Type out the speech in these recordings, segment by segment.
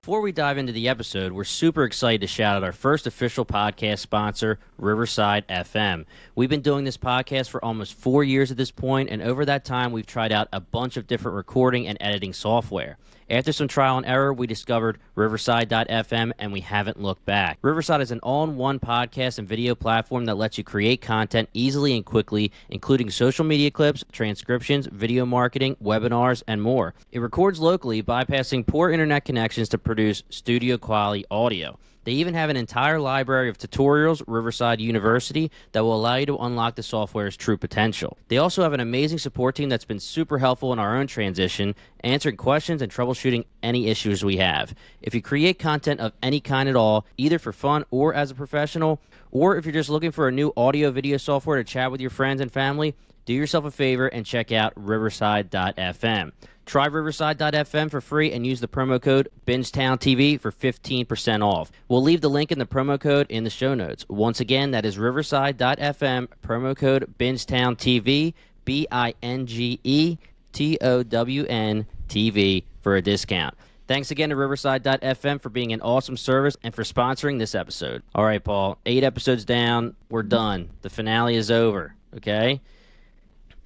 before we dive into the episode, we're super excited to shout out our first official podcast sponsor, Riverside FM. We've been doing this podcast for almost 4 years at this point, and over that time, we've tried out a bunch of different recording and editing software. After some trial and error, we discovered Riverside.fm, and we haven't looked back. Riverside is an all-in-one podcast and video platform that lets you create content easily and quickly, including social media clips, transcriptions, video marketing, webinars, and more. It records locally, bypassing poor internet connections to produce studio-quality audio. They even have an entire library of tutorials, Riverside University, that will allow you to unlock the software's true potential. They also have an amazing support team that's been super helpful in our own transition, answering questions and troubleshooting any issues we have. If you create content of any kind at all, either for fun or as a professional, or if you're just looking for a new audio-video software to chat with your friends and family, do yourself a favor and check out Riverside.fm. Try Riverside.fm for free and use the promo code BingetownTV for 15% off. We'll leave the link in the promo code in the show notes. Once again, that is Riverside.fm, promo code BingetownTV, BingetowntV for a discount. Thanks again to Riverside.fm for being an awesome service and for sponsoring this episode. All right, Paul, 8 episodes down, we're done. The finale is over, okay?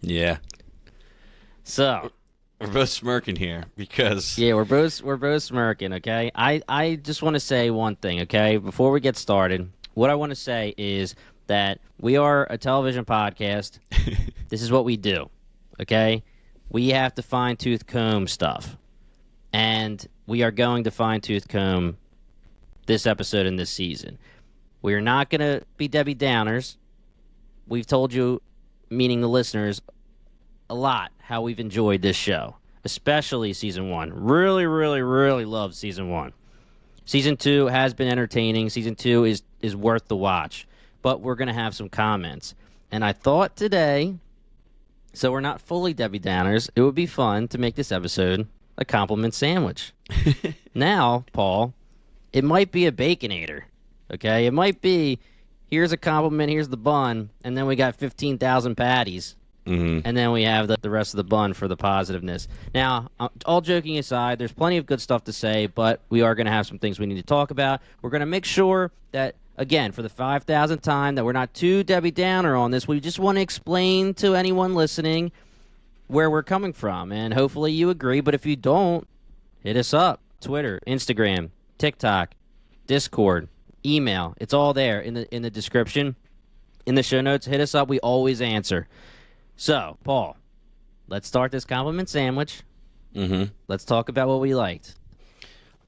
Yeah. So... we're both smirking here because... yeah, we're both smirking, okay? I just want to say one thing, okay? Before we get started, what I want to say is that we are a television podcast. This is what we do, okay? We have to fine-tooth comb stuff. And we are going to fine-tooth comb this episode and this season. We are not going to be Debbie Downers. We've told you, meaning the listeners, a lot how we've enjoyed this show, especially season 1. Really, really, really love season 1. Season 2 has been entertaining. Season 2 is worth the watch, but we're going to have some comments. And I thought today, so we're not fully Debbie Downers, it would be fun to make this episode a compliment sandwich. Now, Paul, it might be a Baconator, okay? It might be, here's a compliment, here's the bun, and then we got 15,000 patties. Mm-hmm. And then we have the rest of the bun for the positiveness. Now, all joking aside, there's plenty of good stuff to say, but we are going to have some things we need to talk about. We're going to make sure that, again, for the 5,000th time, that we're not too Debbie Downer on this. We just want to explain to anyone listening where we're coming from, and hopefully you agree. But if you don't, hit us up. Twitter, Instagram, TikTok, Discord, email. It's all there in the description, in the show notes. Hit us up. We always answer. So, Paul, let's start this compliment sandwich. Mm-hmm. Let's talk about what we liked.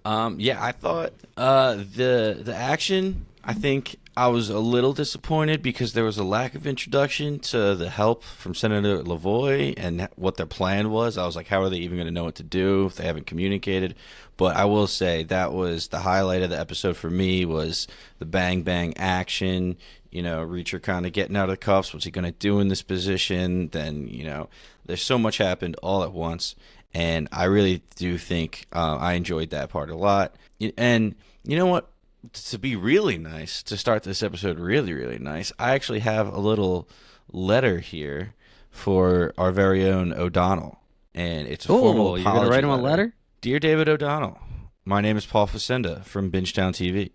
Yeah, I thought the action, I think I was a little disappointed because there was a lack of introduction to the help from Senator Lavoie and what their plan was. I was like, how are they even going to know what to do if they haven't communicated? But I will say that was the highlight of the episode for me, was the bang-bang action. You know, Reacher kind of getting out of the cuffs. What's he going to do in this position? Then, you know, there's so much happened all at once. And I really do think I enjoyed that part a lot. And you know what? To be really nice, to start this episode really, really nice, I actually have a little letter here for our very own O'Donnell. And it's a formal apology. You're going to write him a letter? Dear David O'Donnell, my name is Paul Facenda from Bingetown TV.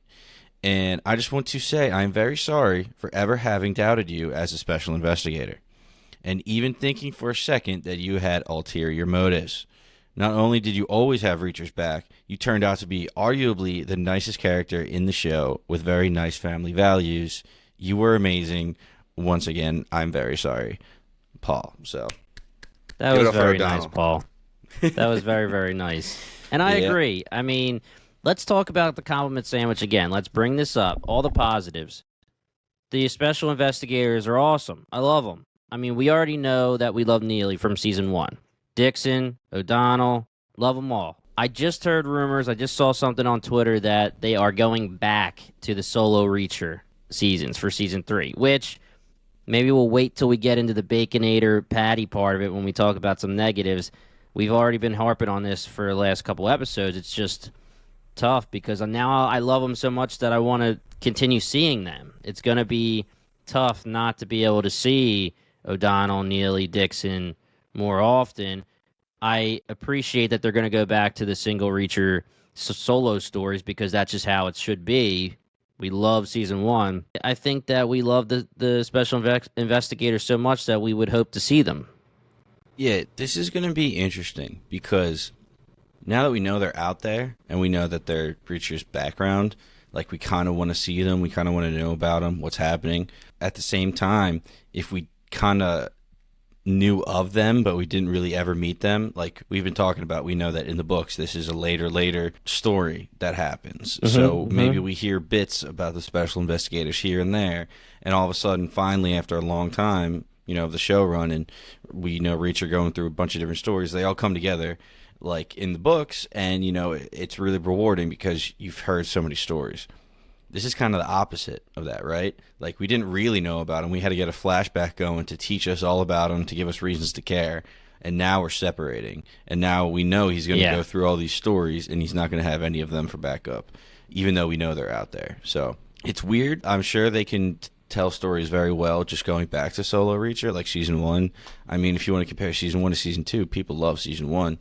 And I just want to say I am very sorry for ever having doubted you as a special investigator, and even thinking for a second that you had ulterior motives. Not only did you always have Reacher's back, you turned out to be arguably the nicest character in the show with very nice family values. You were amazing. Once again, I'm very sorry, Paul. So that was very nice, Paul. That was very, very nice. And I agree. I mean, let's talk about the compliment sandwich again. Let's bring this up. All the positives. The special investigators are awesome. I love them. I mean, we already know that we love Neely from season 1. Dixon, O'Donnell, love them all. I just heard rumors, I just saw something on Twitter that they are going back to the solo Reacher seasons for season 3, which maybe we'll wait till we get into the Baconator patty part of it when we talk about some negatives. We've already been harping on this for the last couple episodes. It's just tough because now I love them so much that I want to continue seeing them. It's going to be tough not to be able to see O'Donnell, Neely, Dixon more often. I appreciate that they're going to go back to the single Reacher solo stories because that's just how it should be. We love season one. I think that we love the special investigators so much that we would hope to see them. Yeah, this is going to be interesting because now that we know they're out there and we know that they're Reacher's background, like we kind of want to see them, we kind of want to know about them, what's happening. At the same time, if we kind of knew of them but we didn't really ever meet them, like we've been talking about, we know that in the books this is a later story that happens. So maybe we hear bits about the special investigators here and there, and all of a sudden finally after a long time, you know, of the show run, and we know Reacher going through a bunch of different stories, they all come together like in the books, and you know it's really rewarding because you've heard so many stories. This is kind of the opposite of that, right? Like, we didn't really know about him. We had to get a flashback going to teach us all about him, to give us reasons to care. And now we're separating. And now we know he's going to go through all these stories, and he's not going to have any of them for backup, even though we know they're out there. So it's weird. I'm sure they can tell stories very well just going back to Solo Reacher, like Season 1. I mean, if you want to compare Season 1 to Season 2, people love Season 1,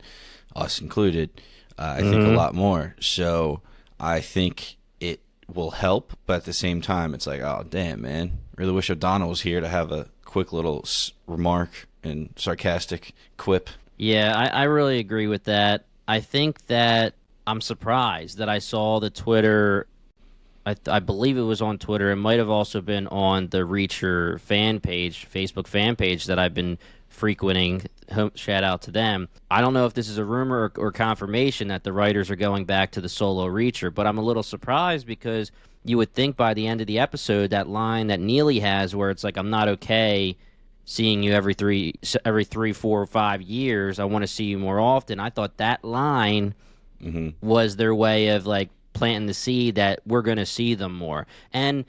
us included, I think a lot more. So I think it will help, but at the same time it's like, oh damn man, really wish O'Donnell was here to have a quick little remark and sarcastic quip. Yeah, I really agree with that. I think that I'm surprised that I saw the Twitter, I believe it was on Twitter, it might have also been on the Reacher fan page, Facebook fan page that I've been frequenting. Shout out to them. I don't know if this is a rumor or confirmation that the writers are going back to the Solo Reacher, but I'm a little surprised because you would think by the end of the episode, that line that Neely has where it's like, I'm not okay seeing you every 3, 4, or 5 years. I want to see you more often. I thought that line was their way of like planting the seed that we're going to see them more. And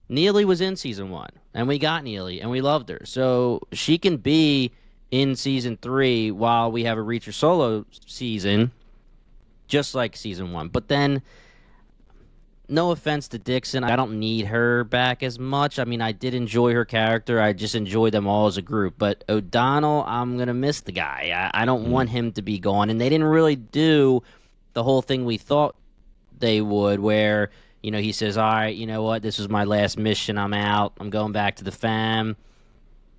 Neely was in season 1, and we got Neely, and we loved her. So she can be in season 3 while we have a Reacher solo season, just like season 1. But then, no offense to Dixon, I don't need her back as much. I mean, I did enjoy her character. I just enjoy them all as a group. But O'Donnell, I'm going to miss the guy. I don't want him to be gone. And they didn't really do the whole thing we thought they would, where, you know, he says, all right, you know what, this was my last mission, I'm out, I'm going back to the fam.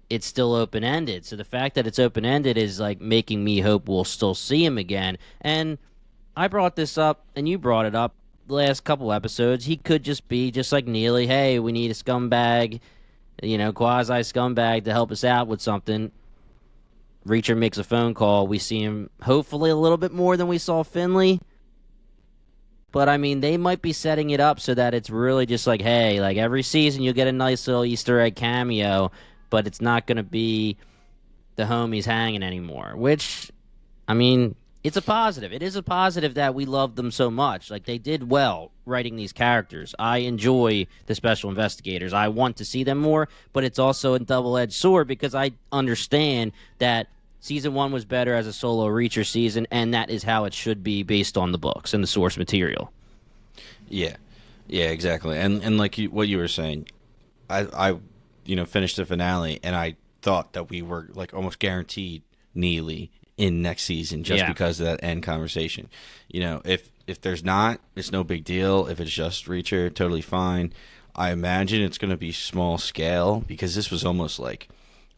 It's still open-ended. So the fact that it's open-ended is, like, making me hope we'll still see him again. And I brought this up, and you brought it up the last couple episodes. He could just be just like Neely. Hey, we need a scumbag, you know, quasi-scumbag to help us out with something. Reacher makes a phone call. We see him hopefully a little bit more than we saw Finley. But, I mean, they might be setting it up so that it's really just like, hey, like every season you'll get a nice little Easter egg cameo, but it's not going to be the homies hanging anymore. Which, I mean, it's a positive. It is a positive that we love them so much. Like, they did well writing these characters. I enjoy the special investigators. I want to see them more, but it's also a double-edged sword because I understand that Season 1 was better as a solo Reacher season, and that is how it should be based on the books and the source material. Yeah, exactly. And like what you were saying, I finished the finale, and I thought that we were like almost guaranteed Neely in next season just because of that end conversation. You know, if there's not, it's no big deal. If it's just Reacher, totally fine. I imagine it's going to be small scale because this was almost like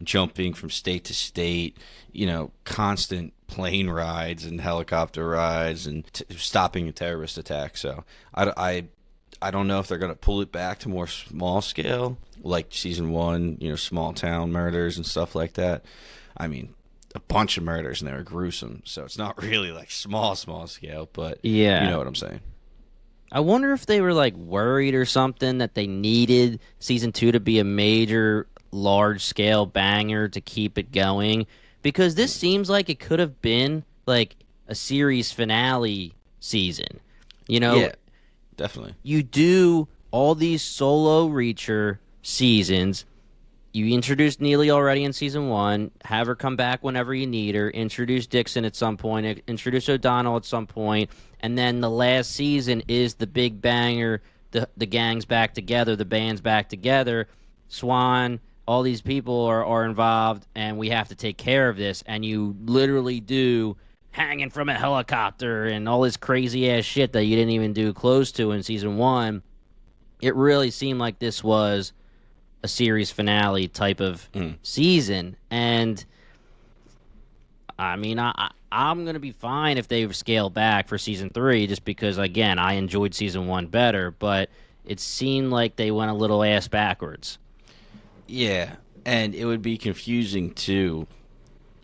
jumping from state to state, you know, constant plane rides and helicopter rides and stopping a terrorist attack. So I don't know if they're going to pull it back to more small scale, like season 1, you know, small town murders and stuff like that. I mean, a bunch of murders and they were gruesome. So it's not really like small scale, but you know what I'm saying. I wonder if they were like worried or something that they needed season 2 to be a major large-scale banger to keep it going, because this seems like it could have been like a series finale season. You know, yeah, definitely. You do all these solo Reacher seasons. You introduced Neely already in season 1. Have her come back whenever you need her. Introduce Dixon at some point. Introduce O'Donnell at some point. And then the last season is the big banger. The gang's back together. The band's back together. Swan, all these people are involved, and we have to take care of this. And you literally do hanging from a helicopter and all this crazy ass shit that you didn't even do close to in season 1. It really seemed like this was a series finale type of season, and I mean, I'm going to be fine if they scale back for season 3, just because, again, I enjoyed season 1 better, but it seemed like they went a little ass backwards. Yeah, and it would be confusing, too,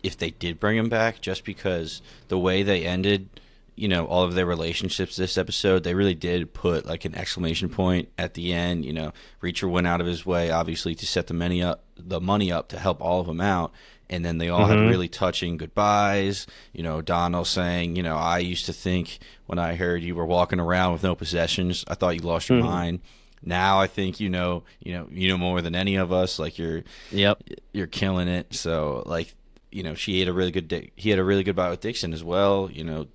if they did bring him back, just because the way they ended, you know, all of their relationships this episode, they really did put, like, an exclamation point at the end. You know, Reacher went out of his way, obviously, to set the money up to help all of them out. And then they all had really touching goodbyes. You know, Donald saying, you know, I used to think when I heard you were walking around with no possessions, I thought you lost your mind. Now I think you know more than any of us. Like you're killing it. So like, you know, he had a really good bite with Dixon as well. You know,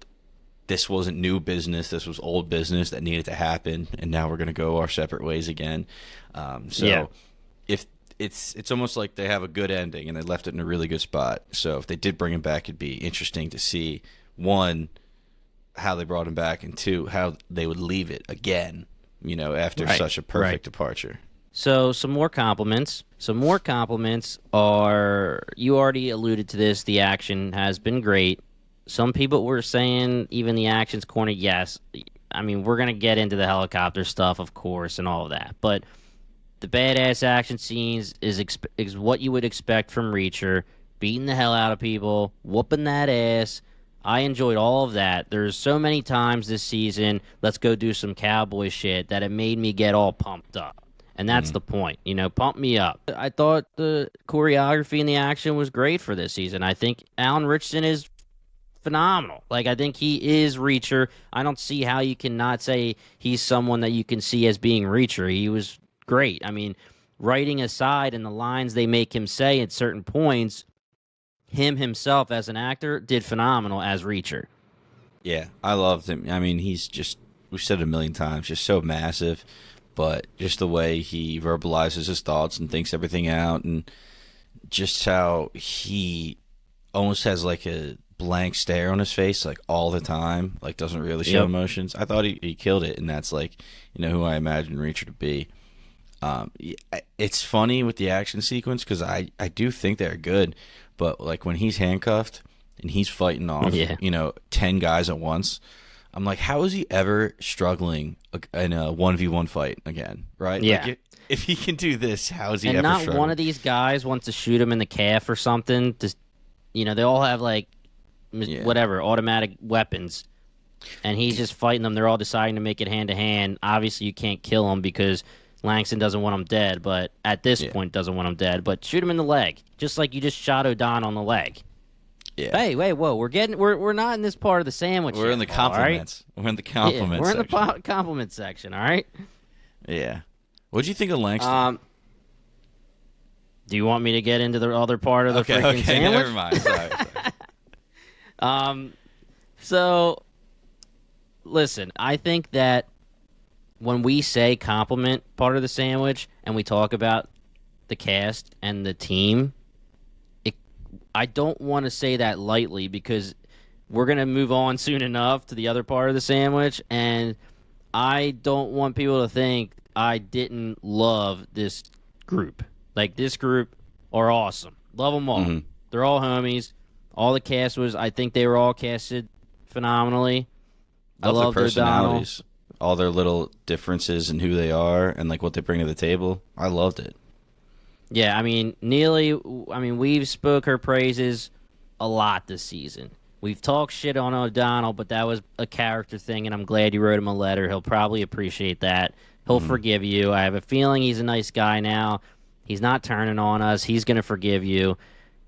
this wasn't new business. This was old business that needed to happen, and now we're gonna go our separate ways again. If it's almost like they have a good ending and they left it in a really good spot. So if they did bring him back, it'd be interesting to see, 1, how they brought him back, and 2, how they would leave it again, you know, after such a perfect departure. So some more compliments. Some more compliments are, you already alluded to this, the action has been great. Some people were saying even the action's corny. Yes. I mean, we're going to get into the helicopter stuff, of course, and all of that. But the badass action scenes is what you would expect from Reacher, beating the hell out of people, whooping that ass. I enjoyed all of that. There's so many times this season, let's go do some cowboy shit, that it made me get all pumped up. And that's the point, you know, pump me up. I thought the choreography and the action was great for this season. I think Alan Richardson is phenomenal. Like, I think he is Reacher. I don't see how you cannot say he's someone that you can see as being Reacher. He was great. I mean, writing aside and the lines they make him say at certain points, him himself as an actor did phenomenal as Reacher. Yeah, I loved him. I mean, he's just, we've said it a million times, just so massive, but just the way he verbalizes his thoughts and thinks everything out, and just how he almost has like a blank stare on his face like all the time, like doesn't really show emotions. I thought he killed it, and that's like, you know, who I imagine Reacher to be. It's funny with the action sequence because I do think they're good, but like when he's handcuffed and he's fighting off, you know, 10 guys at once, I'm like, how is he ever struggling in a 1v1 fight again, right? Yeah. Like if he can do this, how is he and ever not struggling? One of these guys wants to shoot him in the calf or something. Just, you know, they all have like whatever automatic weapons, and he's just fighting them. They're all deciding to make it hand to hand. Obviously, you can't kill him because Langston doesn't want him dead, but at this point doesn't want him dead. But shoot him in the leg, just like you just shot O'Donnell in the leg. Yeah. Hey, wait, whoa! We're not in this part of the sandwich. We're in the compliments. Right? We're in the compliments. We're in the compliment section. All right. Yeah. What'd you think of Langston? Do you want me to get into the other part of the freaking sandwich? Never mind. Sorry. So, listen, I think that when we say compliment part of the sandwich and we talk about the cast and the team, I don't want to say that lightly because we're going to move on soon enough to the other part of the sandwich, and I don't want people to think I didn't love this group. Like, this group are awesome. Love them all. Mm-hmm. They're all homies. All the cast was, I think they were all casted phenomenally. I love their personalities, all their little differences in who they are and like what they bring to the table. I loved it. Yeah, I mean, Neely, we've spoke her praises a lot this season. We've talked shit on O'Donnell, but that was a character thing, and I'm glad you wrote him a letter. He'll probably appreciate that. He'll forgive you. I have a feeling he's a nice guy now. He's not turning on us. He's going to forgive you.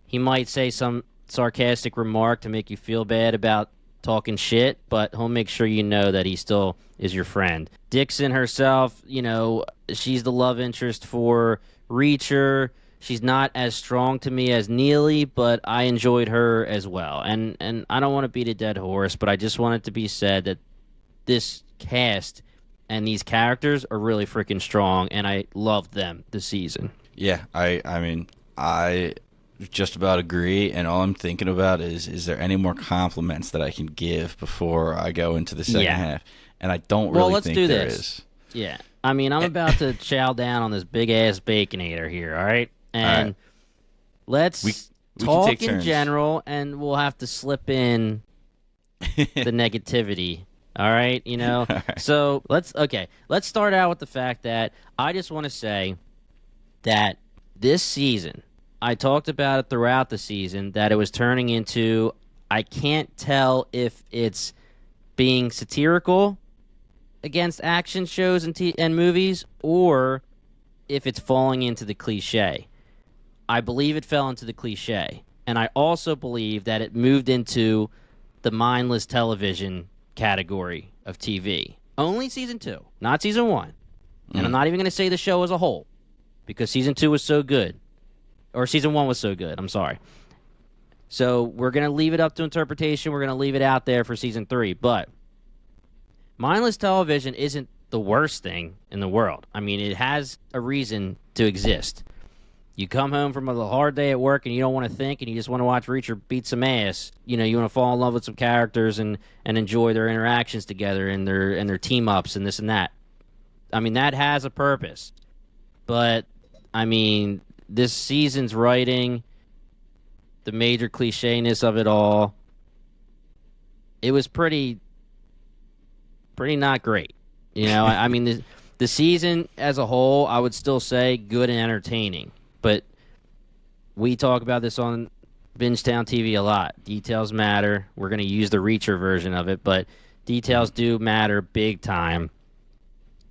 He might say some sarcastic remark to make you feel bad about talking shit, but he'll make sure you know that he still is your friend. Dixon herself, you know, she's the love interest for Reacher. She's not as strong to me as Neely, but I enjoyed her as well. And I don't want to beat a dead horse, but I just want it to be said that this cast and these characters are really freaking strong, and I loved them this season. Yeah, I mean, I just about agree, and all I'm thinking about is there any more compliments that I can give before I go into the second half? And I don't really think there is. Yeah. I mean, I'm about to chow down on this big-ass Baconator here, all right? And let's we talk can take in turns. general, and we'll have to slip in the negativity, all right? You know? Right. So let's start out with the fact that I just want to say that this season, I talked about it throughout the season, that it was turning into, I can't tell if it's being satirical against action shows and movies, or if it's falling into the cliche. I believe it fell into the cliche. And I also believe that it moved into the mindless television category of TV. Only season 2, not season 1. And I'm not even going to say the show as a whole, because season 2 was so good. Or season 1 was so good, I'm sorry. So we're going to leave it up to interpretation. We're going to leave it out there for season 3. But mindless television isn't the worst thing in the world. I mean, it has a reason to exist. You come home from a hard day at work and you don't want to think and you just want to watch Reacher beat some ass. You know, you want to fall in love with some characters and enjoy their interactions together and their team-ups and this and that. I mean, that has a purpose. But, I mean, this season's writing, the major cliche-ness of it all, it was pretty not great. You know, I mean, the season as a whole, I would still say good and entertaining. But we talk about this on Bingetown TV a lot. Details matter. We're going to use the Reacher version of it, but details do matter big time.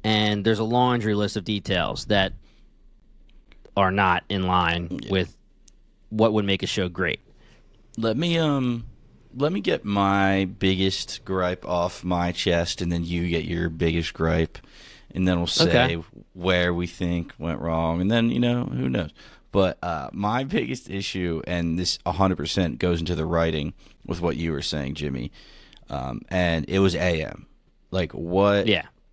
And there's a laundry list of details that are not in line with what would make a show great. Let me get my biggest gripe off my chest, and then you get your biggest gripe, and then we'll say where we think went wrong, and then, you know, who knows. But my biggest issue, and this 100% goes into the writing with what you were saying, Jimmy, and it was AM. Like, what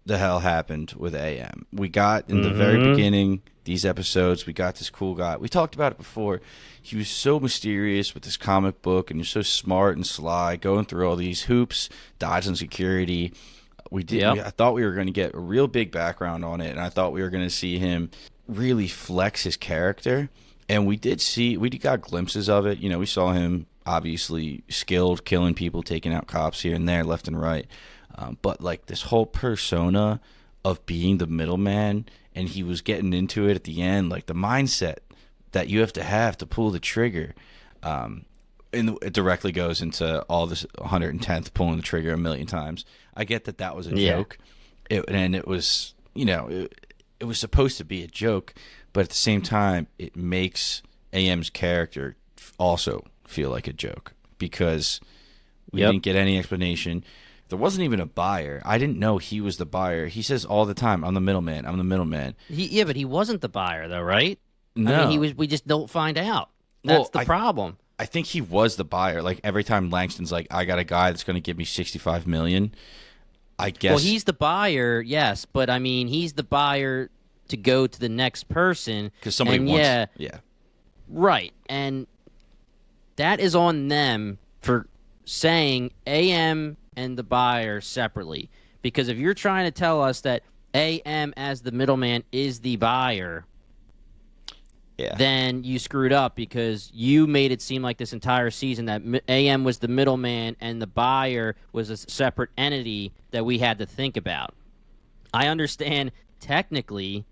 the hell happened with AM? We got, in the very beginning, these episodes, we got this cool guy. We talked about it before. He was so mysterious with this comic book, and he's so smart and sly, going through all these hoops, dodging security. I thought we were going to get a real big background on it, and I thought we were going to see him really flex his character. And we got glimpses of it. You know, we saw him obviously skilled, killing people, taking out cops here and there, left and right. But like this whole persona of being the middleman, and he was getting into it at the end, like the mindset that you have to pull the trigger. And it directly goes into all this 110th pulling the trigger a million times. I get that was a joke, and it was, you know, it was supposed to be a joke, but at the same time, it makes AM's character also feel like a joke, because we didn't get any explanation. There wasn't even a buyer. I didn't know he was the buyer. He says all the time, "I'm the middleman. I'm the middleman." But he wasn't the buyer, though, right? No, I mean, he was. We just don't find out. That's the problem. I think he was the buyer. Like, every time Langston's like, "I got a guy that's going to give me $65 million," I guess. Well, he's the buyer, yes, but I mean, he's the buyer to go to the next person because somebody wants. Yeah, right, and that is on them for saying AM and the buyer separately. Because if you're trying to tell us that AM as the middleman is the buyer, then you screwed up, because you made it seem like this entire season that AM was the middleman and the buyer was a separate entity that we had to think about. I understand technically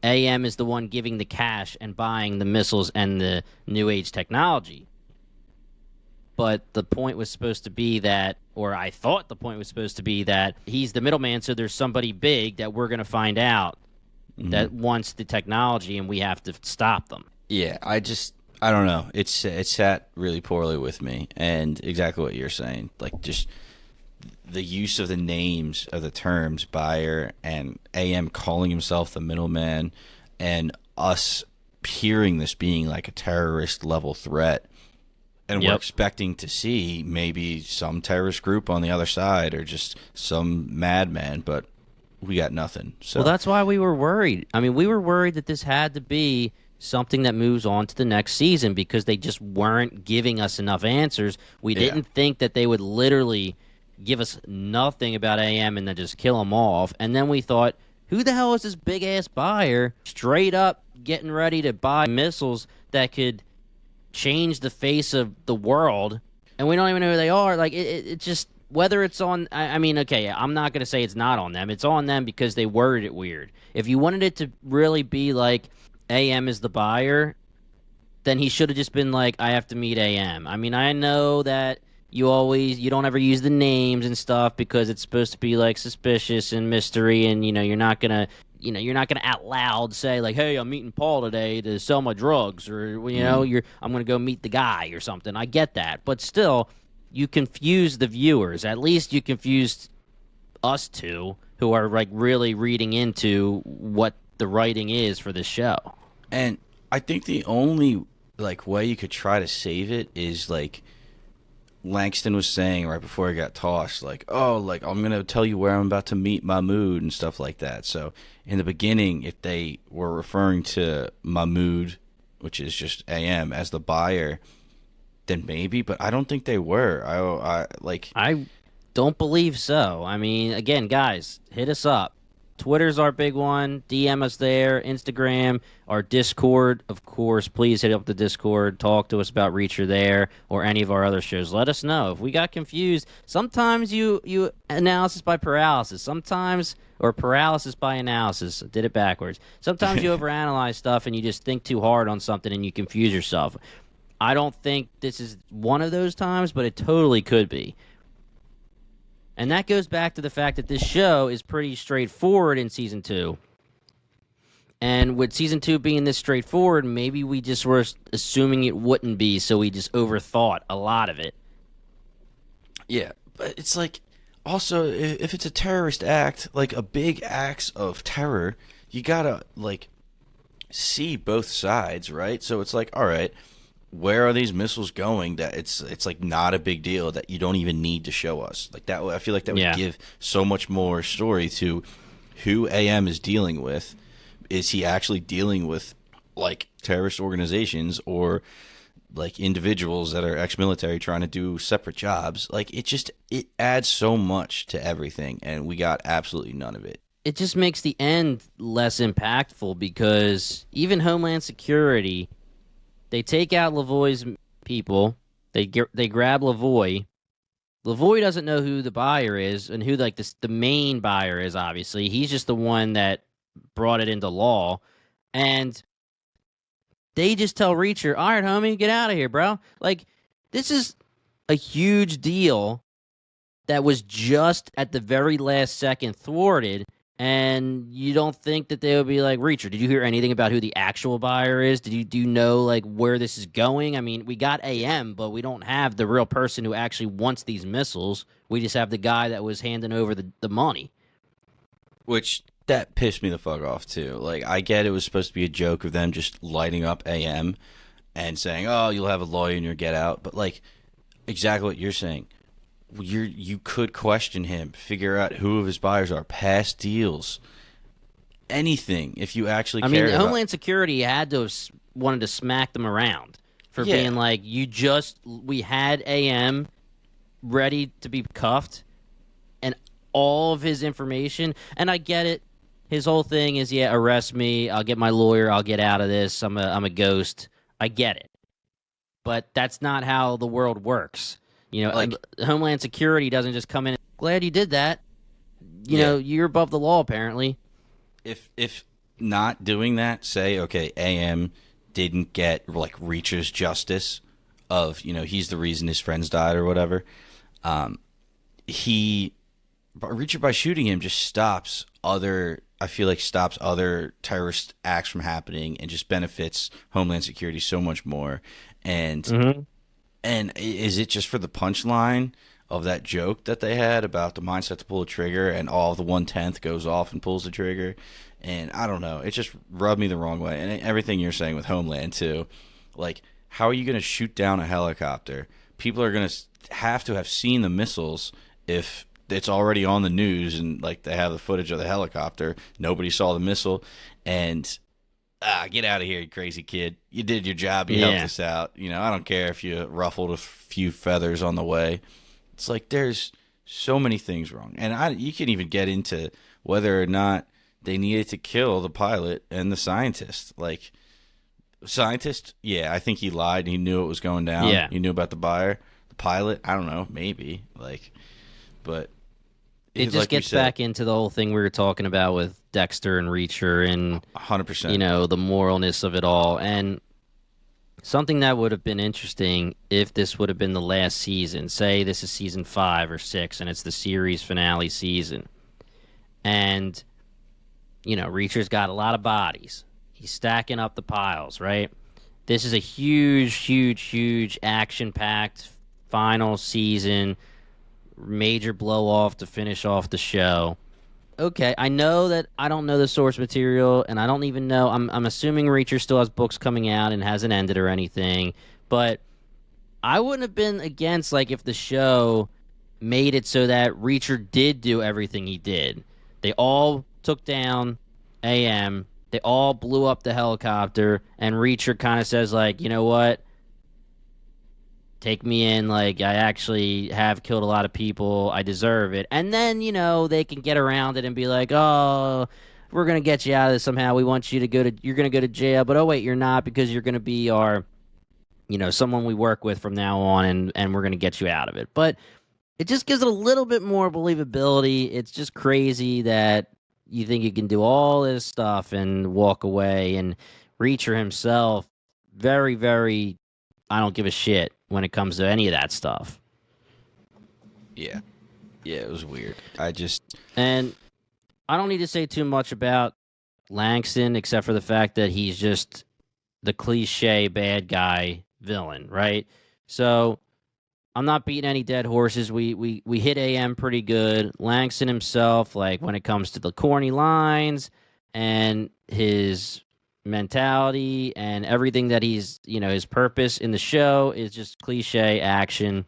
AM is the one giving the cash and buying the missiles and the new age technology. But the point was supposed to be that, or I thought the point was supposed to be that he's the middleman, so there's somebody big that we're going to find out that wants the technology, and we have to stop them. Yeah, I don't know. It sat really poorly with me, and exactly what you're saying. Like, just the use of the names of the terms buyer and AM calling himself the middleman, and us hearing this being like a terrorist level threat. And we're expecting to see maybe some terrorist group on the other side, or just some madman, but we got nothing. So well, that's why we were worried. I mean, we were worried that this had to be something that moves on to the next season because they just weren't giving us enough answers. We Yeah. didn't think that they would literally give us nothing about AM and then just kill them off. And then we thought, who the hell is this big ass buyer straight up getting ready to buy missiles that could change the face of the world? And we don't even know who they are. Like it just whether it's on. I mean, okay, I'm not gonna say it's not on them. It's on them because they worded it weird. If you wanted it to really be like AM is the buyer, then he should have just been like, I have to meet AM. I mean, I know that you don't ever use the names and stuff because it's supposed to be like suspicious and mystery, and you're not gonna out loud say like, hey, I'm meeting Paul today to sell my drugs, or I'm gonna go meet the guy or something. I get that, but still, you confuse the viewers. At least you confused us two who are like really reading into what the writing is for this show. And I think the only like way you could try to save it is like Langston was saying right before he got tossed, like, oh, like I'm gonna tell you where I'm about to meet Mahmoud and stuff like that. So in the beginning, if they were referring to Mahmoud, which is just AM, as the buyer, then maybe, but I don't think they were. I don't believe so. I mean, again, guys, hit us up. Twitter's our big one. DM us there. Instagram, our Discord, of course. Please hit up the Discord. Talk to us about Reacher there or any of our other shows. Let us know if we got confused. Sometimes you analysis by paralysis. Sometimes, or paralysis by analysis. I did it backwards. Sometimes you overanalyze stuff and you just think too hard on something and you confuse yourself. I don't think this is one of those times, but it totally could be. And that goes back to the fact that this show is pretty straightforward in Season 2. And with Season 2 being this straightforward, maybe we just were assuming it wouldn't be, so we just overthought a lot of it. Yeah, but it's like, also, if it's a terrorist act, like a big acts of terror, you gotta, like, see both sides, right? So it's like, all right, where are these missiles going that it's like not a big deal that you don't even need to show us? Like that, I feel like that would give so much more story to who AM is dealing with. Is he actually dealing with like terrorist organizations or like individuals that are ex-military trying to do separate jobs? Like it adds so much to everything, and we got absolutely none of it. It just makes the end less impactful because even Homeland Security, they take out Lavoie's people. They grab Lavoie. Lavoie doesn't know who the buyer is and who like the main buyer is. Obviously, he's just the one that brought it into law, and they just tell Reacher, "All right, homie, get out of here, bro." Like this is a huge deal that was just at the very last second thwarted. And you don't think that they would be like, Reacher, did you hear anything about who the actual buyer is? Do you know like where this is going? I mean, we got AM, but we don't have the real person who actually wants these missiles. We just have the guy that was handing over the money. Which that pissed me the fuck off too. Like I get it was supposed to be a joke of them just lighting up AM and saying, "Oh, you'll have a lawyer in your get out," but like exactly what you're saying. You could question him, figure out who of his buyers are, past deals, anything. If you actually, I mean, Homeland Security had to have wanted to smack them around for being like, we had AM ready to be cuffed, and all of his information. And I get it. His whole thing is, arrest me. I'll get my lawyer. I'll get out of this. I'm a ghost. I get it, but that's not how the world works. You know, like Homeland Security doesn't just come in and, glad you did that. You know, you're above the law, apparently. If not doing that, say, okay, AM didn't get, like, Reacher's justice of, he's the reason his friends died or whatever. Reacher, by shooting him, just stops other terrorist acts from happening and just benefits Homeland Security so much more. And... And is it just for the punchline of that joke that they had about the mindset to pull a trigger and all of the 1/10 goes off and pulls the trigger? And I don't know. It just rubbed me the wrong way. And everything you're saying with Homeland, too. Like, how are you going to shoot down a helicopter? People are going to have seen the missiles if it's already on the news and, like, they have the footage of the helicopter. Nobody saw the missile. And get out of here, you crazy kid. You did your job. You helped Yeah. us out. I don't care if you ruffled a few feathers on the way. It's like there's so many things wrong. And you can even get into whether or not they needed to kill the pilot and the scientist. Like, scientist, yeah, I think he lied. He knew it was going down. Yeah. He knew about the buyer. The pilot, I don't know, maybe. But It just like we gets said, back into the whole thing we were talking about with Dexter and Reacher and 100%. the moralness of it all. And something that would have been interesting if this would have been the last season. Say this is season 5 or 6 and it's the series finale season. And Reacher's got a lot of bodies. He's stacking up the piles, right? This is a huge, huge, huge action-packed final season, major blow-off to finish off the show. Okay, I know that I don't know the source material, and I don't even know. I'm assuming Reacher still has books coming out and hasn't ended or anything, but I wouldn't have been against, like, if the show made it so that Reacher did do everything he did. They all took down AM. They all blew up the helicopter, and Reacher kind of says, like, you know what? Take me in. Like, I actually have killed a lot of people. I deserve it. And then, they can get around it and be like, oh, we're going to get you out of this somehow. We want you to you're going to go to jail. But, oh, wait, you're not, because you're going to be our, someone we work with from now on, and we're going to get you out of it. But it just gives it a little bit more believability. It's just crazy that you think you can do all this stuff and walk away. And Reacher himself, very, very, I don't give a shit when it comes to any of that stuff. Yeah. Yeah, it was weird. And I don't need to say too much about Langston, except for the fact that he's just the cliche bad guy villain, right? So I'm not beating any dead horses. We hit AM pretty good. Langston himself, like, when it comes to the corny lines and his mentality and everything that he's, his purpose in the show is just cliche action,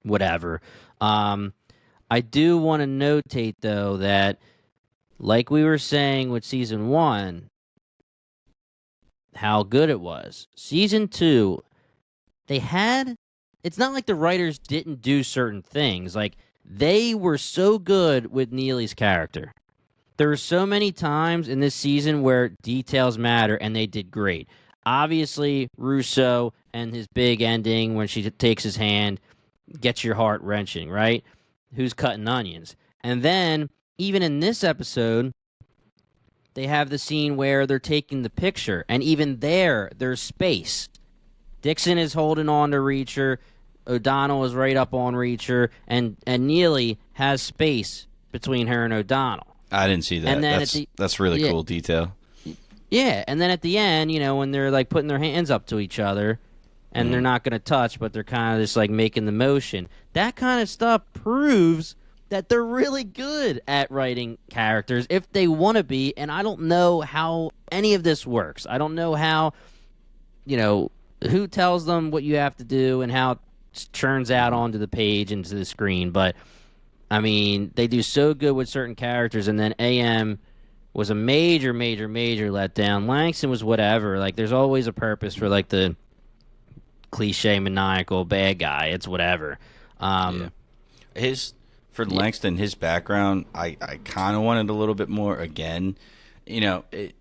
whatever. I do want to notate, though, that like we were saying with season 1, how good it was. Season 2, it's not like the writers didn't do certain things. Like, they were so good with Neely's character. There were so many times in this season where details matter, and they did great. Obviously, Russo and his big ending when she takes his hand gets your heart wrenching, right? Who's cutting onions? And then, even in this episode, they have the scene where they're taking the picture, and even there's space. Dixon is holding on to Reacher. O'Donnell is right up on Reacher, and Neely has space between her and O'Donnell. I didn't see that. And then that's really cool detail. Yeah, and then at the end, when they're like putting their hands up to each other, and they're not going to touch, but they're kind of just like making the motion. That kind of stuff proves that they're really good at writing characters if they want to be, and I don't know how any of this works. I don't know how, who tells them what you have to do and how it churns out onto the page and to the screen, but I mean, they do so good with certain characters, and then AM was a major, major, major letdown. Langston was whatever. Like, there's always a purpose for, like, the cliche, maniacal bad guy. It's whatever. Langston, his background, I kind of wanted a little bit more again. It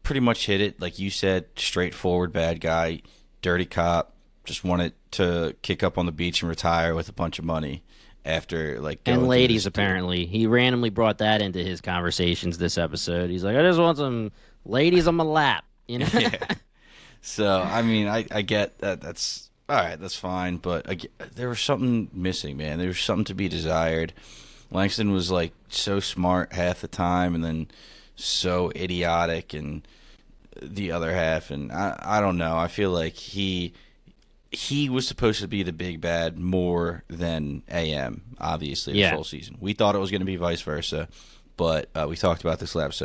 pretty much hit it, like you said, straightforward bad guy, dirty cop, just wanted to kick up on the beach and retire with a bunch of money. After, like, and ladies, apparently. He randomly brought that into his conversations this episode. He's like, I just want some ladies on my lap, Yeah. So, I mean, I get that. That's all right. That's fine. But there was something missing, man. There was something to be desired. Langston was, like, so smart half the time and then so idiotic and the other half. And I don't know. I feel like he was supposed to be the big bad more than AM, obviously, this whole season. We thought it was going to be vice versa, but we talked about this last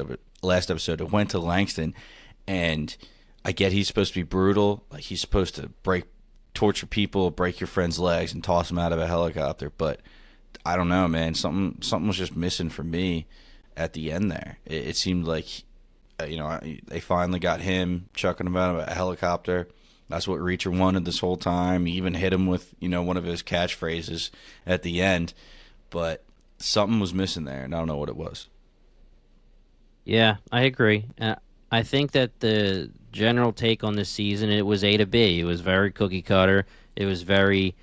episode. It went to Langston, and I get he's supposed to be brutal. Like, he's supposed to torture people, break your friend's legs, and toss them out of a helicopter. But I don't know, man. Something was just missing for me at the end there. It seemed like They finally got him chucking him out of a helicopter. That's what Reacher wanted this whole time. He even hit him with, one of his catchphrases at the end. But something was missing there, and I don't know what it was. Yeah, I agree. I think that the general take on this season, it was A to B. It was very cookie cutter. It was very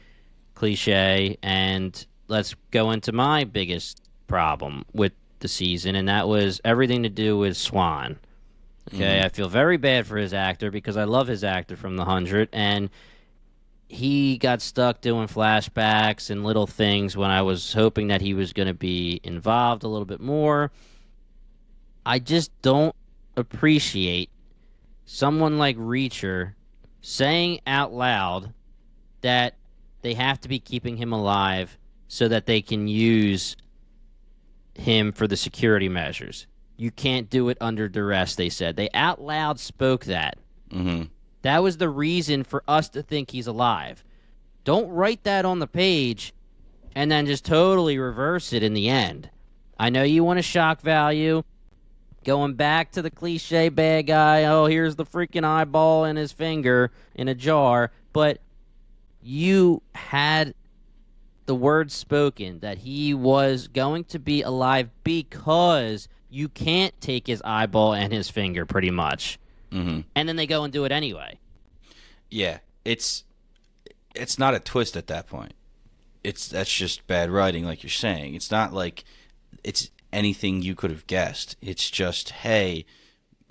cliche. And let's go into my biggest problem with the season, and that was everything to do with Swan. Okay, I feel very bad for his actor because I love his actor from The 100, and he got stuck doing flashbacks and little things when I was hoping that he was going to be involved a little bit more. I just don't appreciate someone like Reacher saying out loud that they have to be keeping him alive so that they can use him for the security measures. You can't do it under duress, they said. They out loud spoke that. Mm-hmm. That was the reason for us to think he's alive. Don't write that on the page and then just totally reverse it in the end. I know you want a shock value. Going back to the cliche bad guy, oh, here's the freaking eyeball in his finger in a jar. But you had the word spoken that he was going to be alive because you can't take his eyeball and his finger, pretty much. Mm-hmm. And then they go and do it anyway. Yeah, it's not a twist at that point. That's just bad writing, like you're saying. It's not like it's anything you could have guessed. It's just, hey,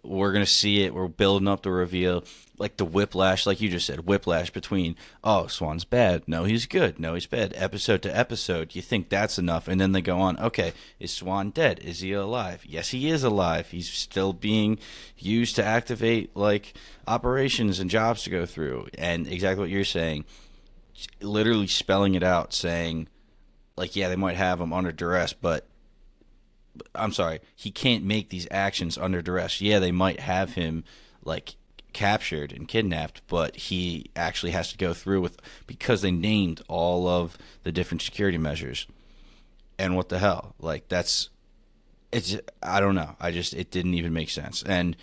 we're gonna see it. We're building up the reveal, like the whiplash, like you just said, whiplash between, oh, Swan's bad, no, he's good, no, he's bad, episode to episode. You think that's enough, and then they go on, okay, is Swan dead? Is he alive? Yes, he is alive. He's still being used to activate like operations and jobs to go through, and exactly what you're saying, literally spelling it out, saying, like, yeah, they might have him under duress, but I'm sorry, he can't make these actions under duress. Yeah, they might have him like captured and kidnapped, but he actually has to go through with, because they named all of the different security measures. And what the hell? Like, I don't know. It didn't even make sense. And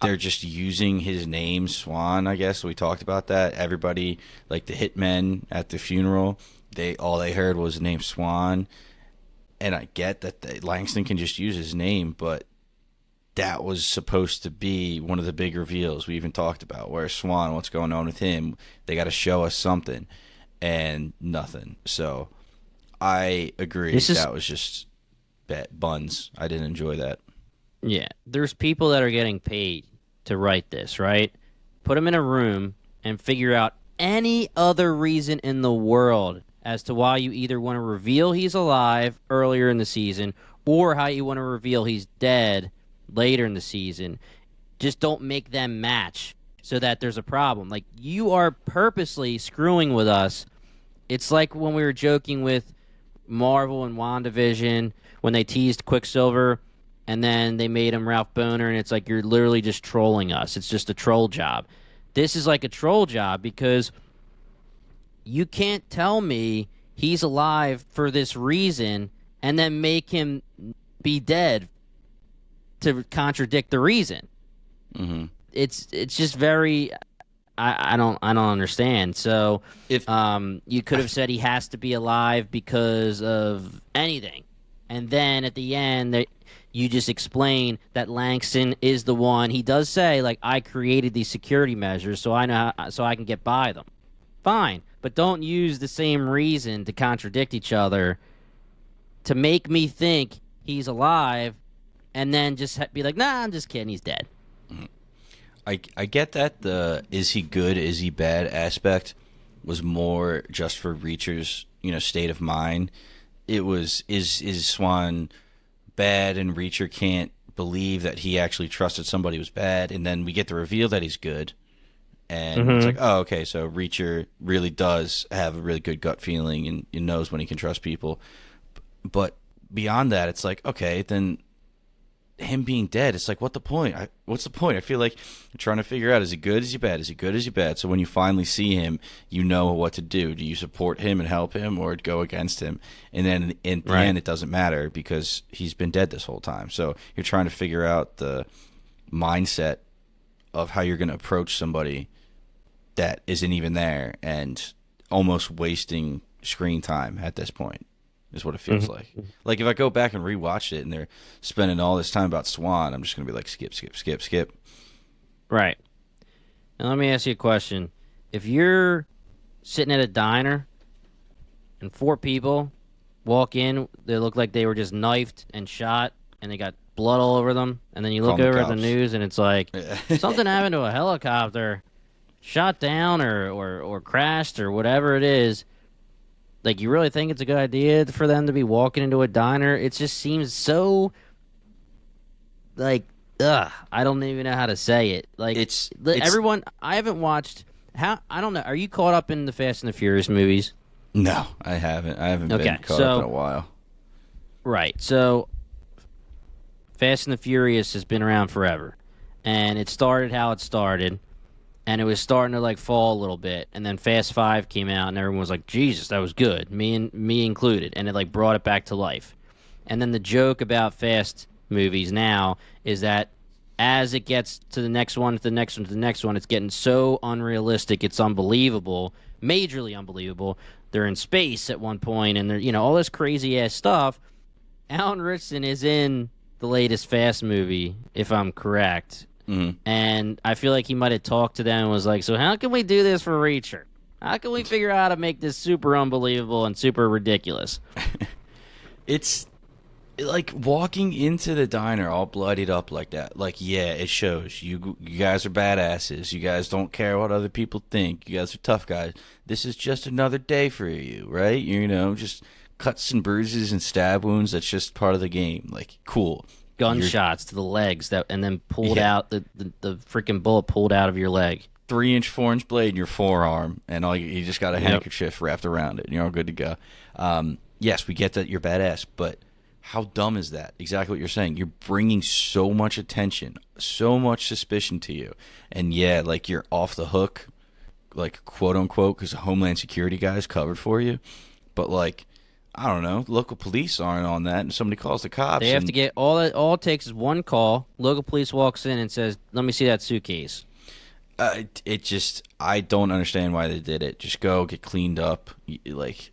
they're just using his name, Swan, I guess. We talked about that. Everybody, like the hitmen at the funeral, all they heard was the name Swan. And I get that Langston can just use his name, but that was supposed to be one of the big reveals we even talked about. Where Swan, what's going on with him? They got to show us something, and nothing. So I agree. That was just buns. I didn't enjoy that. Yeah, there's people that are getting paid to write this, right? Put them in a room and figure out any other reason in the world as to why you either want to reveal he's alive earlier in the season or how you want to reveal he's dead later in the season. Just don't make them match so that there's a problem. Like, you are purposely screwing with us. It's like when we were joking with Marvel and WandaVision when they teased Quicksilver and then they made him Ralph Boner, and it's like you're literally just trolling us. It's just a troll job. This is like a troll job because you can't tell me he's alive for this reason and then make him be dead to contradict the reason. Mm-hmm. It's just very I don't understand. So if you could have said he has to be alive because of anything, and then at the end you just explain that Langston is the one. He does say, like, I created these security measures so I know so I can get by them. Fine. But don't use the same reason to contradict each other to make me think he's alive and then just be like, nah, I'm just kidding, he's dead. I get that the is he good, is he bad aspect was more just for Reacher's, state of mind. It was, is Swan bad and Reacher can't believe that he actually trusted somebody who was bad, and then we get the reveal that he's good. And it's like, oh, okay, so Reacher really does have a really good gut feeling and knows when he can trust people. But beyond that, it's like, okay, then him being dead, it's like, what's the point? I feel like you're trying to figure out, is he good, is he bad? Is he good, is he bad? So when you finally see him, you know what to do. Do you support him and help him or go against him? And then in the end, it doesn't matter because he's been dead this whole time. So you're trying to figure out the mindset of how you're going to approach somebody that isn't even there and almost wasting screen time at this point is what it feels like. Like if I go back and rewatch it and they're spending all this time about Swan, I'm just going to be like, skip, skip, skip, skip. Right. And let me ask you a question. If you're sitting at a diner and 4 people walk in, they look like they were just knifed and shot and they got blood all over them, and then you look over at the news and it's like something happened to a helicopter, shot down or crashed or whatever it is. Like, you really think it's a good idea for them to be walking into a diner? It just seems so, like, I don't even know how to say it. Like, it's everyone. I haven't watched. I don't know. Are you caught up in the Fast and the Furious movies? No, I haven't. I haven't been caught up in a while. Right. So, Fast and the Furious has been around forever, and it started how it started, and it was starting to like fall a little bit, and then Fast 5 came out, and everyone was like, "Jesus, that was good," me included, and it like brought it back to life. And then the joke about Fast movies now is that as it gets to the next one, to the next one, to the next one, it's getting so unrealistic, it's unbelievable, majorly unbelievable. They're in space at one point, and they're all this crazy ass stuff. Alan Ritchson is in the latest Fast movie, if I'm correct. Mm-hmm. And I feel like he might have talked to them and was like, so how can we do this for Reacher? How can we figure out how to make this super unbelievable and super ridiculous? It's like walking into the diner all bloodied up like that. Like, yeah, it shows. You guys are badasses. You guys don't care what other people think. You guys are tough guys. This is just another day for you, right? Just cuts and bruises and stab wounds. That's just part of the game. Like, cool. Gunshots to the legs and then pulled out the freaking bullet pulled out of your leg. 3-inch, 4-inch blade in your forearm, and you just got a handkerchief wrapped around it, and you're all good to go. Yes, we get that you're badass, but how dumb is that? Exactly what you're saying. You're bringing so much attention, so much suspicion to you, and like you're off the hook, like quote unquote, because the Homeland Security guys covered for you, but like, I don't know, local police aren't on that, and somebody calls the cops. They have to get all it takes is one call. Local police walks in and says, "Let me see that suitcase." I don't understand why they did it. Just go get cleaned up, like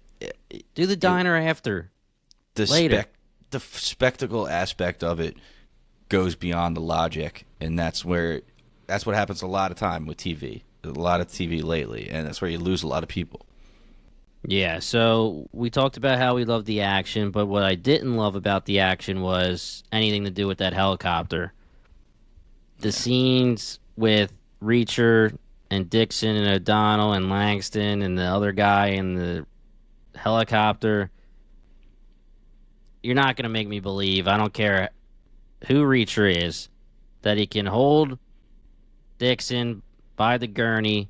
do the diner after. Later. The spectacle aspect of it goes beyond the logic, and that's what happens a lot of time with TV. A lot of TV lately, and that's where you lose a lot of people. Yeah, so we talked about how we love the action, but what I didn't love about the action was anything to do with that helicopter. The scenes with Reacher and Dixon and O'Donnell and Langston and the other guy in the helicopter, you're not going to make me believe, I don't care who Reacher is, that he can hold Dixon by the gurney.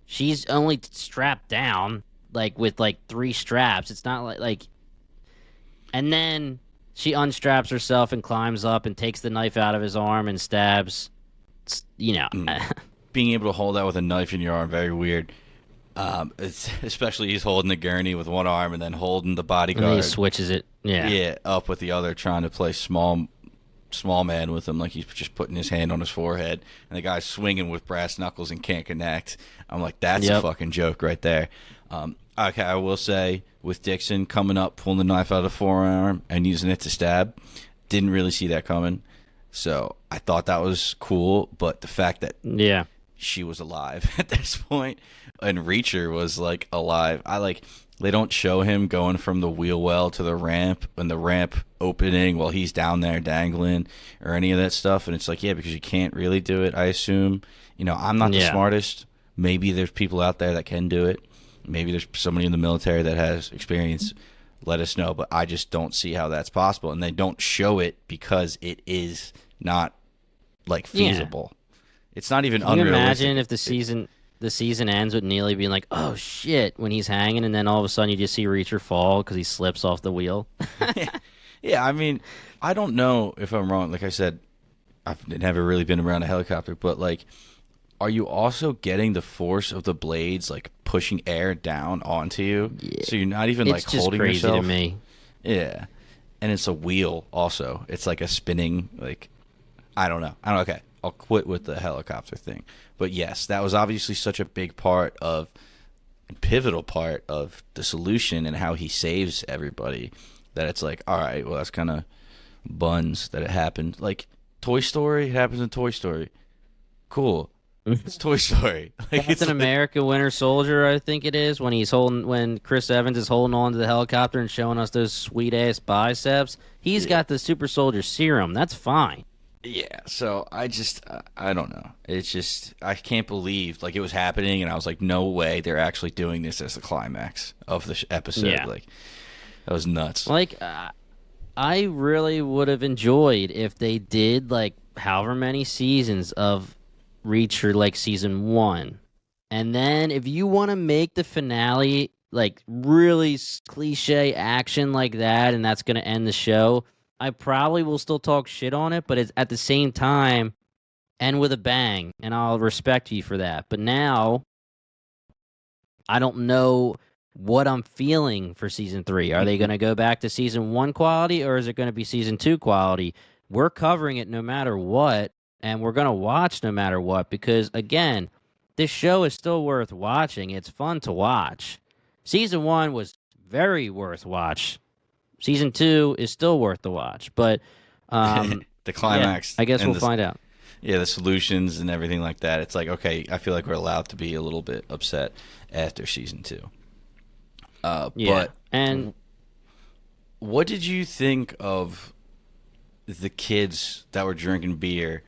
She's only strapped down, like with like 3 straps. It's not like and then she unstraps herself and climbs up and takes the knife out of his arm and stabs. Being able to hold that with a knife in your arm, very weird. Especially he's holding the gurney with one arm and then holding the bodyguard. And he switches it. Yeah, up with the other, trying to play small man with him, like he's just putting his hand on his forehead, and the guy's swinging with brass knuckles and can't connect. I'm like, that's a fucking joke right there. Okay, I will say, with Dixon coming up, pulling the knife out of the forearm and using it to stab, didn't really see that coming. So I thought that was cool, but the fact that she was alive at this point, and Reacher was like alive. They don't show him going from the wheel well to the ramp and the ramp opening while he's down there dangling or any of that stuff. And it's like, because you can't really do it, I assume. I'm not the smartest. Maybe there's people out there that can do it. Maybe there's somebody in the military that has experience. Let us know. But I just don't see how that's possible. And they don't show it because it is not like feasible. It's not even unrealistic. Can you imagine if the season ends with Neely being like, "Oh shit," when he's hanging, and then all of a sudden you just see Reacher fall because he slips off the wheel? Yeah, I mean, I don't know if I'm wrong. Like I said, I've never really been around a helicopter, but like, are you also getting the force of the blades like pushing air down onto you? Yeah. So you're not even like holding yourself. It's just crazy to me. Yeah, and it's a wheel also. It's like a spinning like. I don't know. Okay, I'll quit with the helicopter thing. But yes, that was obviously such a big part of, pivotal part of the solution and how he saves everybody, that it's like, all right, well, that's kind of buns that it happened. Like Toy Story, it happens in Toy Story. Cool. It's Toy Story. Like, Captain America Winter Soldier, I think it is, when Chris Evans is holding on to the helicopter and showing us those sweet ass biceps. He's got the super soldier serum. That's fine. Yeah, so I don't know. It's just, I can't believe, like, it was happening, and I was like, no way they're actually doing this as the climax of the episode. Yeah. Like, that was nuts. Like, I really would have enjoyed if they did, like, however many seasons of Reacher, like, season 1. And then if you want to make the finale, like, really cliche action like that, and that's going to end the show, I probably will still talk shit on it, but it's at the same time and with a bang, and I'll respect you for that. But now, I don't know what I'm feeling for season 3. Are they going to go back to season 1 quality, or is it going to be season 2 quality? We're covering it no matter what, and we're going to watch no matter what, because, again, this show is still worth watching. It's fun to watch. Season 1 was very worth watch. Season 2 is still worth the watch, but The climax. Yeah, I guess we'll find out. Yeah, the solutions and everything like that. It's like, okay, I feel like we're allowed to be a little bit upset after season 2. But and what did you think of the kids that were drinking beer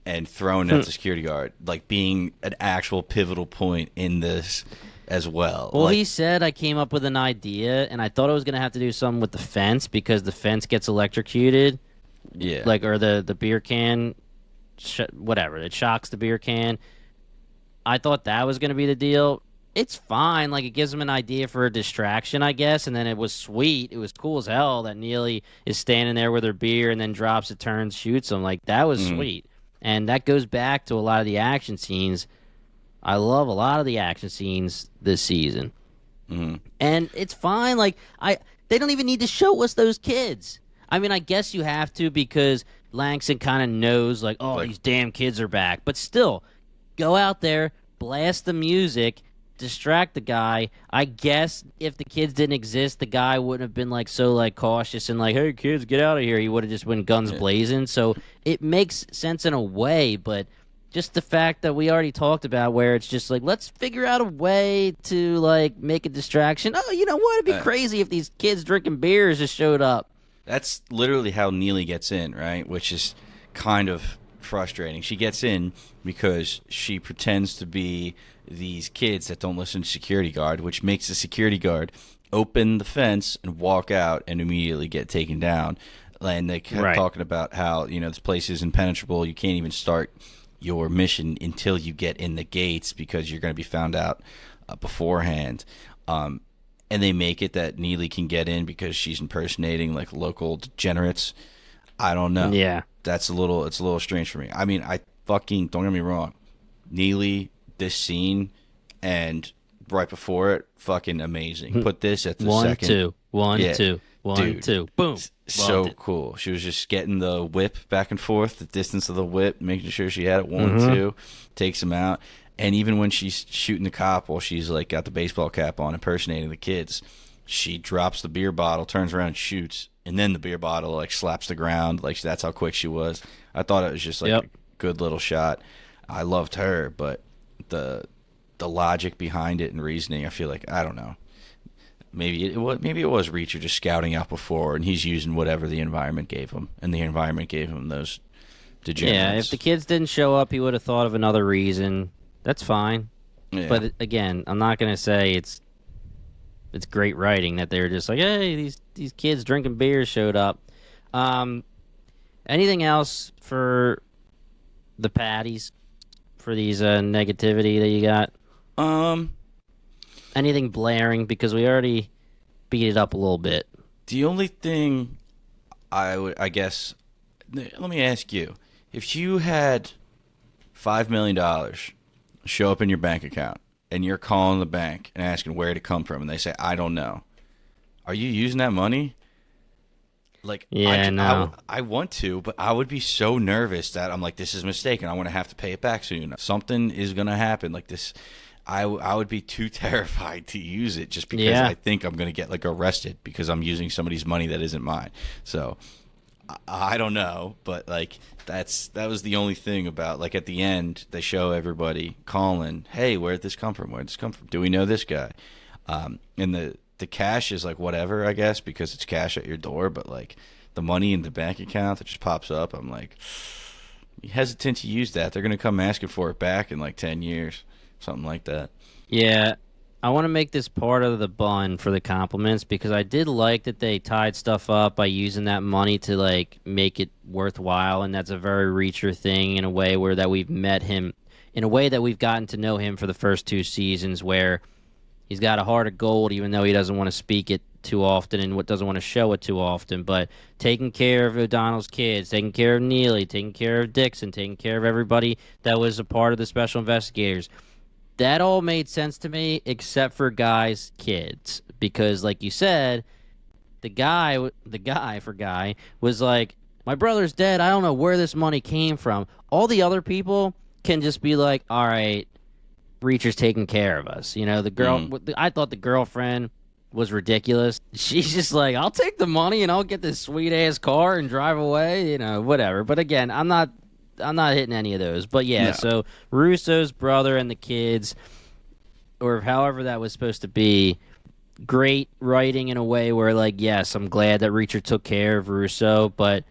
and throwing at the security guard, like being an actual pivotal point in this as well? Well, like, he said I came up with an idea, and I thought I was going to have to do something with the fence because the fence gets electrocuted. Yeah. Like, or the beer can, whatever, it shocks the beer can. I thought that was going to be the deal. It's fine. Like, it gives him an idea for a distraction, I guess. And then it was sweet. It was cool as hell that Neely is standing there with her beer and then drops it, turns, shoots him. Like, that was sweet. And that goes back to a lot of the action scenes. I love a lot of the action scenes this season. And it's fine. Like, they don't even need to show us those kids. I mean, I guess you have to because Langston kind of knows, like, oh, these damn kids are back. But still, go out there, blast the music, distract the guy. I guess if the kids didn't exist, the guy wouldn't have been like so like cautious and like, hey kids, get out of here. He would have just been guns blazing. So it makes sense in a way, but just the fact that we already talked about where it's just like, let's figure out a way to like make a distraction. Oh, you know what? It'd be crazy if these kids drinking beers just showed up. That's literally how Neely gets in, right? Which is kind of frustrating. She gets in because she pretends to be these kids that don't listen to security guard, which makes the security guard open the fence and walk out and immediately get taken down. And they kept talking about how, you know, this place is impenetrable. You can't even start your mission until you get in the gates because you're going to be found out beforehand. And they make it that Neely can get in because she's impersonating like local degenerates. I don't know. Yeah. It's a little strange for me. I mean, don't get me wrong. Neely, this scene and right before it, fucking amazing. Put this at the second. One, two. Boom. So cool. She was just getting the whip back and forth, the distance of the whip, making sure she had it 1, 2, takes him out. And even when she's shooting the cop while she's like got the baseball cap on, impersonating the kids, she drops the beer bottle, turns around and shoots, and then the beer bottle like slaps the ground. Like, that's how quick she was. I thought it was just like a good little shot. I loved her, but the logic behind it and reasoning, I feel like, I don't know. Maybe it was Reacher just scouting out before, and he's using whatever the environment gave him, and the environment gave him those degenerates. Yeah, if the kids didn't show up, he would have thought of another reason. That's fine. Yeah. But again, I'm not gonna say it's great writing that they were just like, hey, these kids drinking beer showed up. Anything else for the patties, for these negativity that you got? Anything blaring, because we already beat it up a little bit. The only thing I guess, let me ask you, if you had $5 million show up in your bank account and you're calling the bank and asking where to come from and they say, I don't know, are you using that money? Like Yeah, no. I want to, but I would be so nervous that I'm like, this is a mistake, and I want to have to pay it back soon. Something is gonna happen like this. I would be too terrified to use it just because Yeah. I think I'm gonna get like arrested because I'm using somebody's money that isn't mine. So I don't know, but like that was the only thing about like at the end they show everybody calling, hey, where'd this come from? Where'd this come from? Do we know this guy? And the cash is like whatever, I guess, because it's cash at your door, but like the money in the bank account that just pops up, I'm like hesitant to use that. They're gonna come asking for it back in like 10 years, something like that. Yeah, I want to make this part of the bun for the compliments because I did like that they tied stuff up by using that money to like make it worthwhile, and that's a very Reacher thing in a way where that we've met him in a way that we've gotten to know him for the first two seasons where he's got a heart of gold even though he doesn't want to speak it too often and what doesn't want to show it too often, but taking care of O'Donnell's kids, taking care of Neely, taking care of Dixon, taking care of everybody that was a part of the special investigators. That all made sense to me except for Guy's kids because like you said, the guy was like, my brother's dead, I don't know where this money came from. All the other people can just be like, all right, Reacher's taking care of us. You know, the girl, I thought the girlfriend was ridiculous. She's just like, I'll take the money and I'll get this sweet ass car and drive away, you know, whatever. But again, I'm not hitting any of those. But yeah, No. so Russo's brother and the kids, or however that was supposed to be, great writing in a way where, like, yes, I'm glad that Reacher took care of Russo, but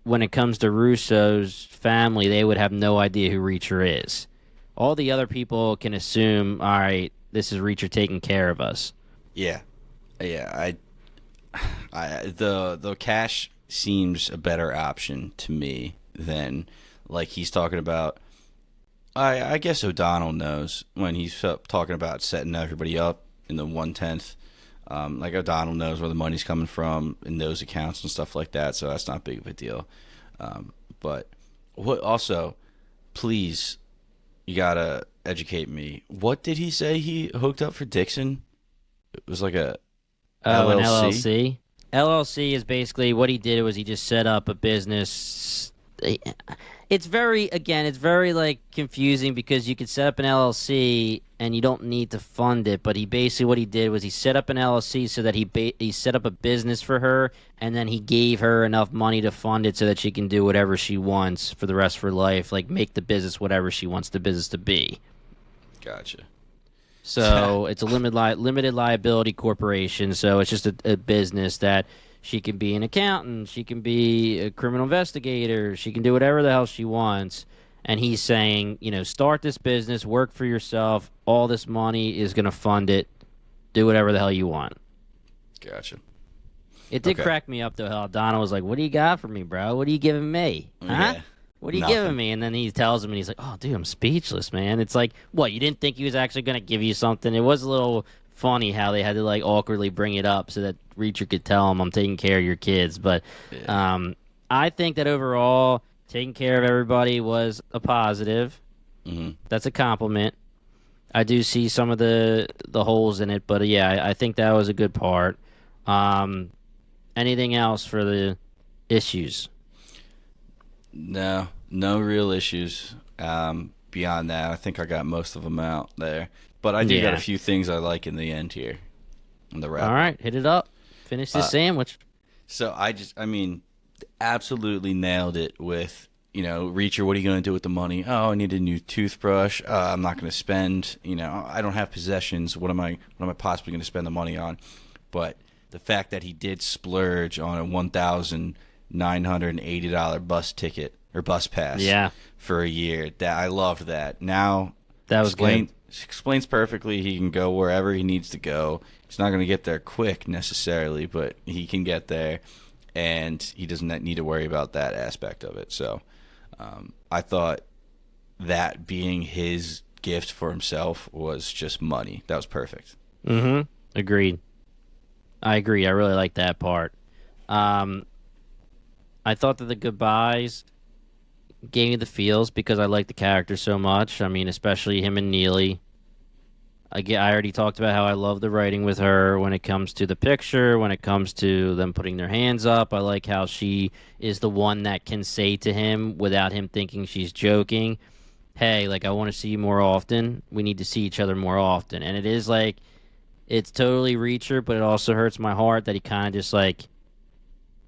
when it comes to Russo's family, they would have no idea who Reacher is. All the other people can assume, all right, this is Reacher taking care of us. Yeah, yeah. The cash seems a better option to me than like he's talking about. I guess O'Donnell knows when he's talking about setting everybody up in the 1/10. Like O'Donnell knows where the money's coming from in those accounts and stuff like that, so that's not big of a deal. But what also, please, you gotta educate me. What did he say he hooked up for Dixon? It was like a An LLC. LLC. LLC is basically what he did was he just set up a business. It's very like confusing because you could set up an LLC and you don't need to fund it. But what he did was he set up an LLC so that he set up a business for her, and then he gave her enough money to fund it so that she can do whatever she wants for the rest of her life, like make the business whatever she wants the business to be. Gotcha. So it's a limited liability corporation. So it's just a business that she can be an accountant, she can be a criminal investigator, she can do whatever the hell she wants. And he's saying, you know, start this business, work for yourself. All this money is going to fund it. Do whatever the hell you want. Gotcha. It did crack me up, though, how Donna was like, what do you got for me, bro? What are you giving me? Huh? Yeah. What are you Nothing. giving me? And then he tells him, and he's like, oh, dude, I'm speechless, man. It's like, what, you didn't think he was actually going to give you something? It was a little funny how they had to, like, awkwardly bring it up so that Reacher could tell him, I'm taking care of your kids. But I think that overall, taking care of everybody was a positive. Mm-hmm. That's a compliment. I do see some of the holes in it, but yeah, I think that was a good part. Anything else for the issues? No real issues. Beyond that, I think I got most of them out there. But I do got a few things I like in the end here. In the wrap. All right, hit it up. Finish this sandwich. So absolutely nailed it with, you know, Reacher, what are you going to do with the money? Oh, I need a new toothbrush. I'm not going to spend, you know, I don't have possessions. What am I possibly going to spend the money on? But the fact that he did splurge on a $1,980 bus ticket or bus pass for a year, that I loved that. Now that was good. Explains perfectly. He can go wherever he needs to go. He's not going to get there quick necessarily, but he can get there, and he doesn't need to worry about that aspect of it. So I thought that being his gift for himself was just money. That was perfect. Mm-hmm. Agreed. I agree. I really like that part. I thought that the goodbyes gave me the feels because I like the character so much. I mean, especially him and Neely. I already talked about how I love the writing with her when it comes to the picture, when it comes to them putting their hands up. I like how she is the one that can say to him without him thinking she's joking, hey, like, I want to see you more often. We need to see each other more often. And it is like, it's totally Reacher, but it also hurts my heart that he kind of just like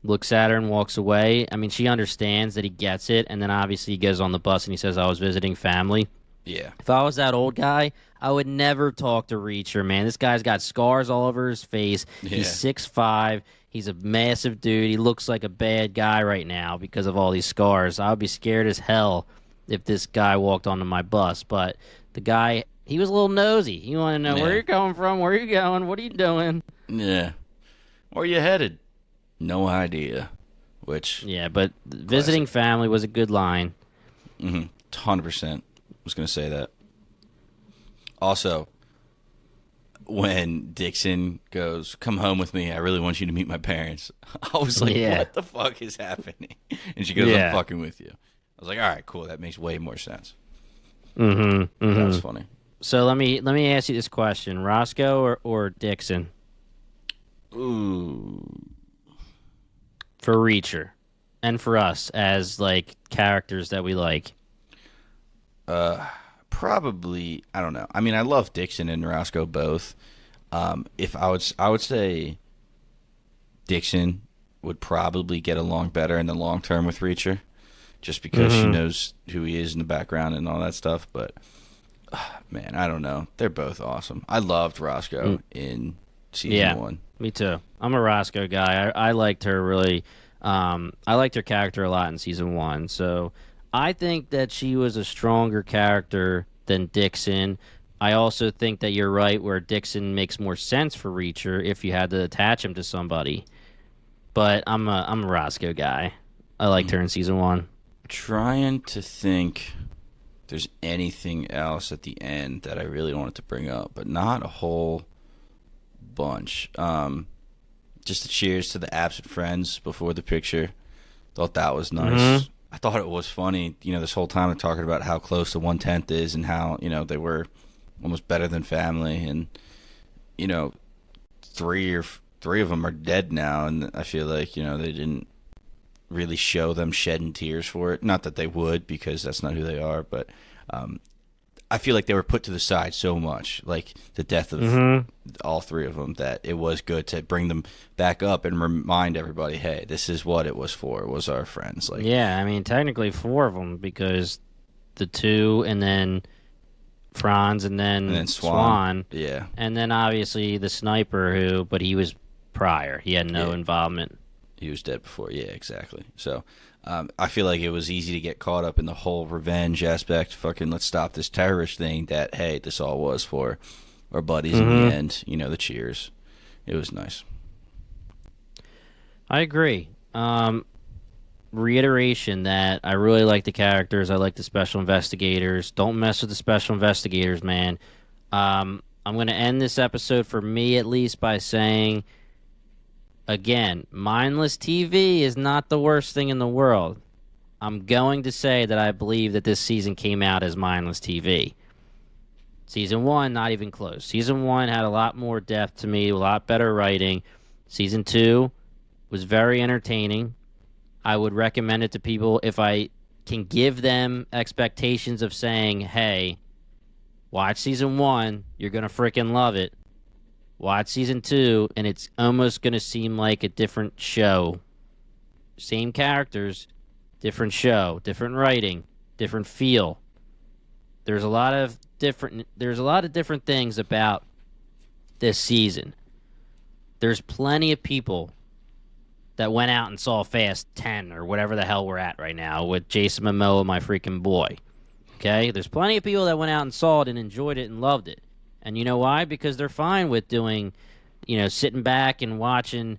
looks at her and walks away. I mean, she understands that he gets it, and then obviously he goes on the bus and he says, I was visiting family. Yeah. If I was that old guy, I would never talk to Reacher, man. This guy's got scars all over his face. Yeah. He's 6'5". He's a massive dude. He looks like a bad guy right now because of all these scars. I would be scared as hell if this guy walked onto my bus. But the guy, he was a little nosy. He wanted to know where you're coming from, where you going, what are you doing? Yeah. Where are you headed? No idea. Which. Yeah, but visiting family was a good line. 100%. Was going to say that. Also, when Dixon goes, come home with me, I really want you to meet my parents. I was like, what the fuck is happening? And she goes, I'm fucking with you. I was like, all right, cool. That makes way more sense. That was funny. So let me ask you this question. Roscoe or Dixon? Ooh. For Reacher. And for us as, like, characters that we like. Probably, I don't know. I mean, I love Dixon and Roscoe both. If I would say Dixon would probably get along better in the long term with Reacher, just because she knows who he is in the background and all that stuff. But man, I don't know. They're both awesome. I loved Roscoe in season 1. Me too. I'm a Roscoe guy. I liked her really. I liked her character a lot in season 1. So I think that she was a stronger character than Dixon. I also think that you're right where Dixon makes more sense for Reacher if you had to attach him to somebody. But I'm a Roscoe guy. I liked her in season 1. Trying to think if there's anything else at the end that I really wanted to bring up, but not a whole bunch. Just a cheers to the absent friends before the picture. Thought that was nice. I thought it was funny, this whole time they're talking about how close the 1/10 is and how, they were almost better than family. And, three of them are dead now. And I feel like, they didn't really show them shedding tears for it. Not that they would, because that's not who they are. But I feel like they were put to the side so much, like the death of all 3 of them, that it was good to bring them back up and remind everybody, hey, this is what it was for. It was our friends. Like, yeah, I mean, technically 4 of them, because the 2 and then Franz and then Swan. Yeah. And then obviously the sniper but he was prior. He had no involvement. He was dead before. Yeah, exactly. So I feel like it was easy to get caught up in the whole revenge aspect. Fucking let's stop this terrorist thing that, hey, this all was for our buddies in the end. The cheers. It was nice. I agree. Reiteration that I really like the characters. I like the special investigators. Don't mess with the special investigators, man. I'm going to end this episode, for me at least, by saying, again, mindless TV is not the worst thing in the world. I'm going to say that I believe that this season came out as mindless TV. Season 1, not even close. Season 1 had a lot more depth to me, a lot better writing. Season 2 was very entertaining. I would recommend it to people if I can give them expectations of saying, hey, watch season 1, you're going to freaking love it. Watch season 2, and it's almost going to seem like a different show. Same characters, different show, different writing, different feel. There's a lot of different things about this season. There's plenty of people that went out and saw Fast 10 or whatever the hell we're at right now with Jason Momoa, my freaking boy. Okay? There's plenty of people that went out and saw it and enjoyed it and loved it. And you know why? Because they're fine with doing, sitting back and watching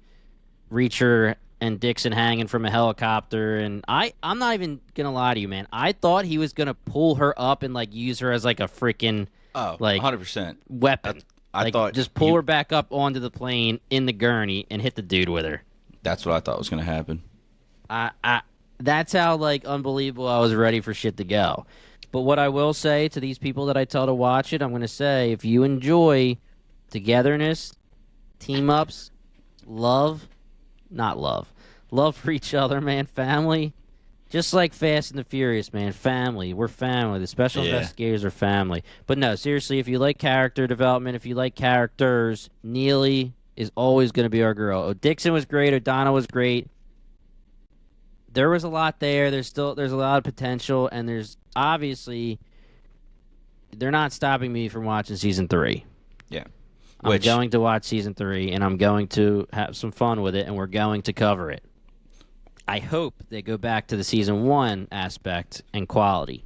Reacher and Dixon hanging from a helicopter. And I'm not even going to lie to you, man. I thought he was going to pull her up and, use her as, a freaking, 100%. Weapon. I thought just pull her back up onto the plane in the gurney and hit the dude with her. That's what I thought was going to happen. That's how, unbelievable I was ready for shit to go. But what I will say to these people that I tell to watch it, I'm going to say, if you enjoy togetherness, team-ups, love, not love, love for each other, man, family, just like Fast and the Furious, man, family. We're family. The special investigators are family. But no, seriously, if you like character development, if you like characters, Neely is always going to be our girl. Dixon was great. O'Donnell was great. There was a lot there. There's a lot of potential, and there's obviously they're not stopping me from watching season 3. Yeah. I'm going to watch season 3, and I'm going to have some fun with it, and we're going to cover it. I hope they go back to the season 1 aspect and quality.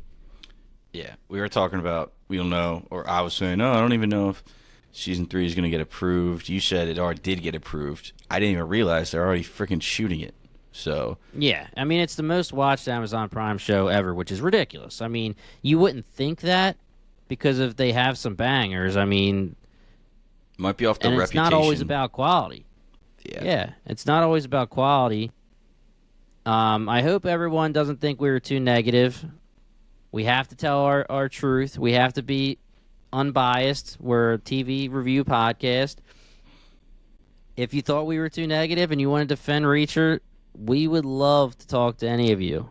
Yeah, we were talking about, we don't know, or I was saying, no, I don't even know if season 3 is going to get approved. You said it already did get approved. I didn't even realize they're already freaking shooting it. So yeah, I mean, it's the most watched Amazon Prime show ever, which is ridiculous. I mean, you wouldn't think that because if they have some bangers, I mean, might be off the reputation. It's not always about quality. Yeah, it's not always about quality. I hope everyone doesn't think we were too negative. We have to tell our truth. We have to be unbiased. We're a TV review podcast. If you thought we were too negative and you want to defend Reacher, we would love to talk to any of you.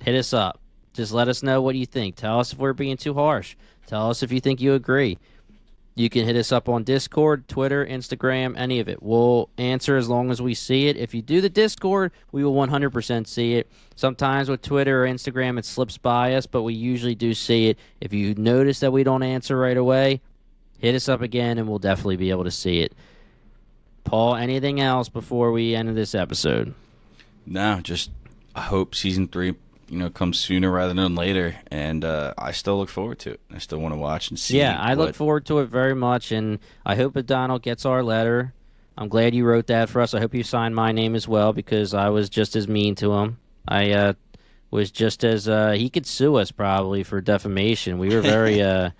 Hit us up. Just let us know what you think. Tell us if we're being too harsh. Tell us if you think you agree. You can hit us up on Discord, Twitter, Instagram, any of it. We'll answer as long as we see it. If you do the Discord, we will 100% see it. Sometimes with Twitter or Instagram, it slips by us, but we usually do see it. If you notice that we don't answer right away, hit us up again, and we'll definitely be able to see it. Paul, anything else before we end this episode? No, just I hope season 3, comes sooner rather than later, and I still look forward to it. I still want to watch and see. Yeah, I look forward to it very much, and I hope O'Donnell gets our letter. I'm glad you wrote that for us. I hope you signed my name as well, because I was just as mean to him. I was just as he could sue us probably for defamation. We were very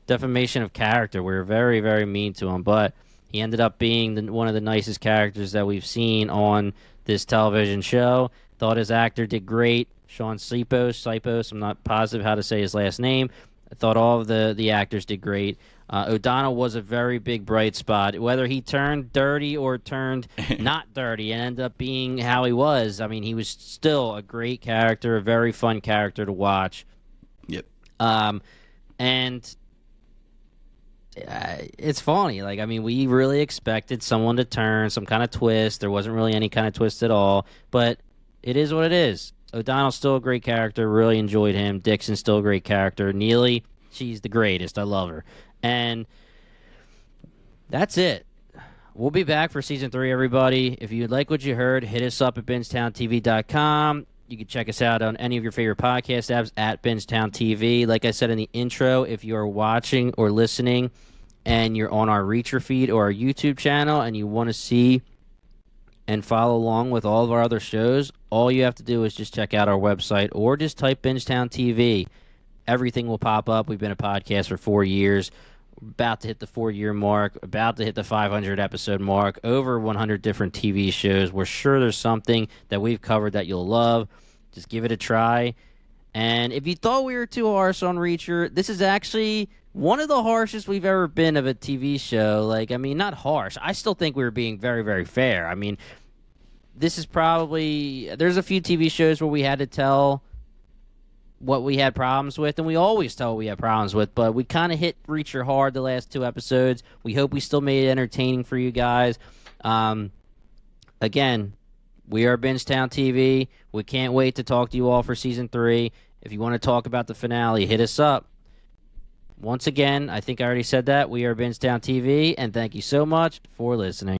defamation of character. We were very, very mean to him, but he ended up being one of the nicest characters that we've seen on this television show. Thought his actor did great. Sean Sipos, I'm not positive how to say his last name. I thought all of the actors did great. O'Donnell was a very big bright spot. Whether he turned dirty or turned not dirty and ended up being how he was, I mean, he was still a great character, a very fun character to watch. Yep. And it's funny. Like, I mean, we really expected someone to turn, some kind of twist. There wasn't really any kind of twist at all, but it is what it is. O'Donnell's still a great character. Really enjoyed him. Dixon's still a great character. Neely, she's the greatest. I love her. And that's it. We'll be back for season 3, everybody. If you like what you heard, hit us up at BingetownTV.com. You can check us out on any of your favorite podcast apps at BingetownTV. Like I said in the intro, if you are watching or listening and you're on our Reacher feed or our YouTube channel and you want to see and follow along with all of our other shows, all you have to do is just check out our website or just type Bingetown TV. Everything will pop up. We've been a podcast for 4 years. We're about to hit the 4-year mark, about to hit the 500-episode mark, over 100 different TV shows. We're sure there's something that we've covered that you'll love. Just give it a try. And if you thought we were too harsh on Reacher, this is actually one of the harshest we've ever been of a TV show. Like, I mean, not harsh. I still think we were being very, very fair. I mean, this is probably... There's a few TV shows where we had to tell what we had problems with, and we always tell what we had problems with, but we kind of hit Reacher hard the last 2 episodes. We hope we still made it entertaining for you guys. Again, we are Bingetown TV. We can't wait to talk to you all for Season 3. If you want to talk about the finale, hit us up. Once again, I think I already said that. We are Bingetown TV, and thank you so much for listening.